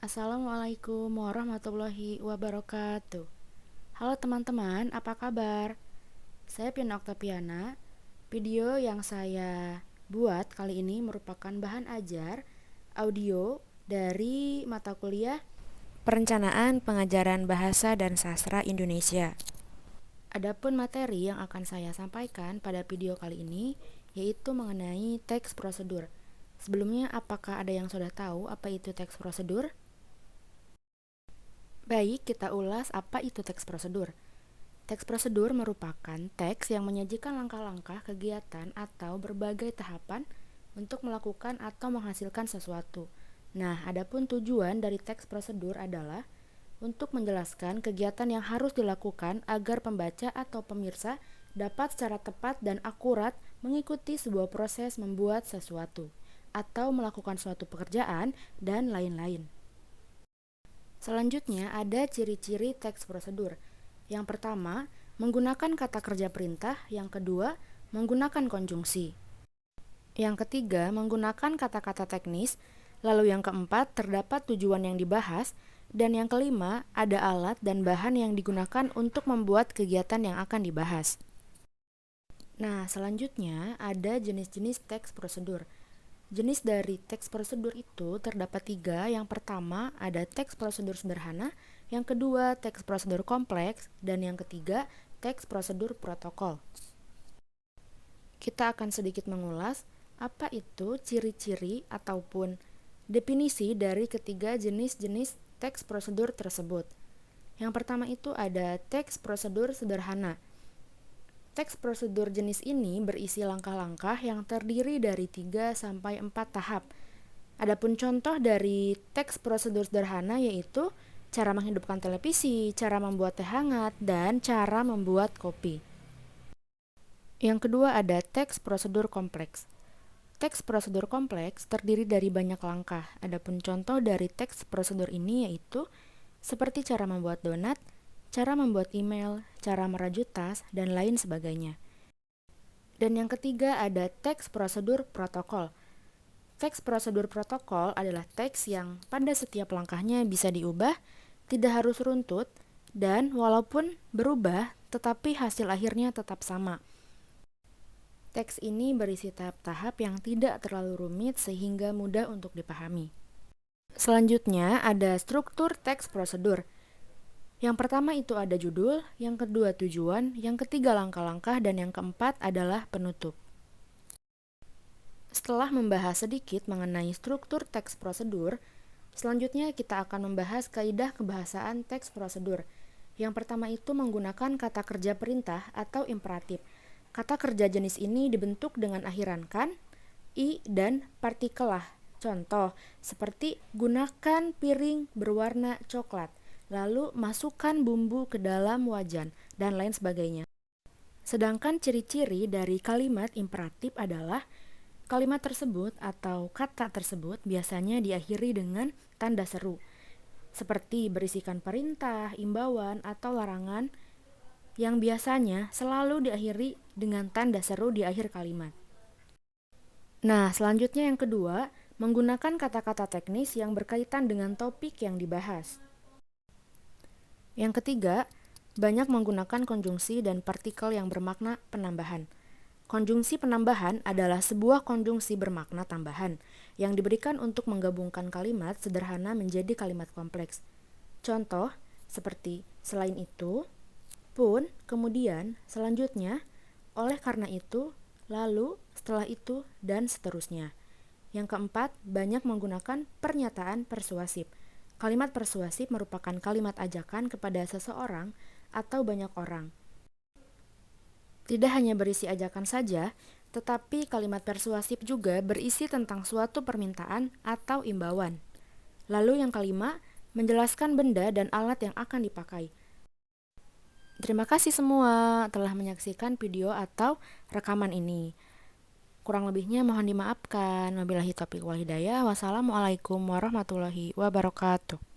Assalamualaikum warahmatullahi wabarakatuh. Halo teman-teman, apa kabar? Saya Pina Oktaviana. Video yang saya buat kali ini merupakan bahan ajar audio dari mata kuliah Perencanaan Pengajaran Bahasa dan Sastra Indonesia. Adapun materi yang akan saya sampaikan pada video kali ini yaitu mengenai teks prosedur. Sebelumnya, apakah ada yang sudah tahu apa itu teks prosedur? Baik, kita ulas apa itu teks prosedur. Teks prosedur merupakan teks yang menyajikan langkah-langkah kegiatan atau berbagai tahapan untuk melakukan atau menghasilkan sesuatu. Nah, adapun tujuan dari teks prosedur adalah untuk menjelaskan kegiatan yang harus dilakukan agar pembaca atau pemirsa dapat secara tepat dan akurat mengikuti sebuah proses membuat sesuatu atau melakukan suatu pekerjaan dan lain-lain. Selanjutnya ada ciri-ciri teks prosedur. Yang pertama, menggunakan kata kerja perintah. Yang kedua, menggunakan konjungsi. Yang ketiga, menggunakan kata-kata teknis. Lalu yang keempat, terdapat tujuan yang dibahas. Dan yang kelima, ada alat dan bahan yang digunakan untuk membuat kegiatan yang akan dibahas. Nah, selanjutnya ada jenis-jenis teks prosedur. Jenis dari teks prosedur itu terdapat 3. Yang pertama ada teks prosedur sederhana, yang kedua teks prosedur kompleks, dan yang ketiga teks prosedur protokol. Kita akan sedikit mengulas apa itu ciri-ciri ataupun definisi dari ketiga jenis-jenis teks prosedur tersebut. Yang pertama itu ada teks prosedur sederhana. Teks prosedur jenis ini berisi langkah-langkah yang terdiri dari 3-4 tahap. Adapun contoh dari teks prosedur sederhana yaitu cara menghidupkan televisi, cara membuat teh hangat, dan cara membuat kopi. Yang kedua ada teks prosedur kompleks. Teks prosedur kompleks terdiri dari banyak langkah. Adapun contoh dari teks prosedur ini yaitu seperti cara membuat donat, cara membuat email, cara merajut tas, dan lain sebagainya. Dan yang ketiga ada teks prosedur protokol. Teks prosedur protokol adalah teks yang pada setiap langkahnya bisa diubah, tidak harus runtut, dan walaupun berubah, tetapi hasil akhirnya tetap sama. Teks ini berisi tahap-tahap yang tidak terlalu rumit sehingga mudah untuk dipahami. Selanjutnya ada struktur teks prosedur. Yang pertama itu ada judul, yang kedua tujuan, yang ketiga langkah-langkah, dan yang keempat adalah penutup. Setelah membahas sedikit mengenai struktur teks prosedur, selanjutnya kita akan membahas kaidah kebahasaan teks prosedur. Yang pertama itu menggunakan kata kerja perintah atau imperatif. Kata kerja jenis ini dibentuk dengan akhiran kan, i, dan partikel lah. Contoh, seperti gunakan piring berwarna coklat. Lalu masukkan bumbu ke dalam wajan, dan lain sebagainya. Sedangkan ciri-ciri dari kalimat imperatif adalah kalimat tersebut atau kata tersebut biasanya diakhiri dengan tanda seru, seperti berisikan perintah, imbauan, atau larangan yang biasanya selalu diakhiri dengan tanda seru di akhir kalimat. Nah, selanjutnya yang kedua, menggunakan kata-kata teknis yang berkaitan dengan topik yang dibahas. Yang ketiga, banyak menggunakan konjungsi dan partikel yang bermakna penambahan. Konjungsi penambahan adalah sebuah konjungsi bermakna tambahan yang diberikan untuk menggabungkan kalimat sederhana menjadi kalimat kompleks. Contoh, seperti selain itu, pun, kemudian, selanjutnya, oleh karena itu, lalu, setelah itu, dan seterusnya. Yang keempat, banyak menggunakan pernyataan persuasif. Kalimat persuasif merupakan kalimat ajakan kepada seseorang atau banyak orang. Tidak hanya berisi ajakan saja, tetapi kalimat persuasif juga berisi tentang suatu permintaan atau imbauan. Lalu yang kelima, menjelaskan benda dan alat yang akan dipakai. Terima kasih semua telah menyaksikan video atau rekaman ini. Kurang lebihnya mohon dimaafkan. Wabillahi taufiq wal hidayah. Wassalamualaikum warahmatullahi wabarakatuh.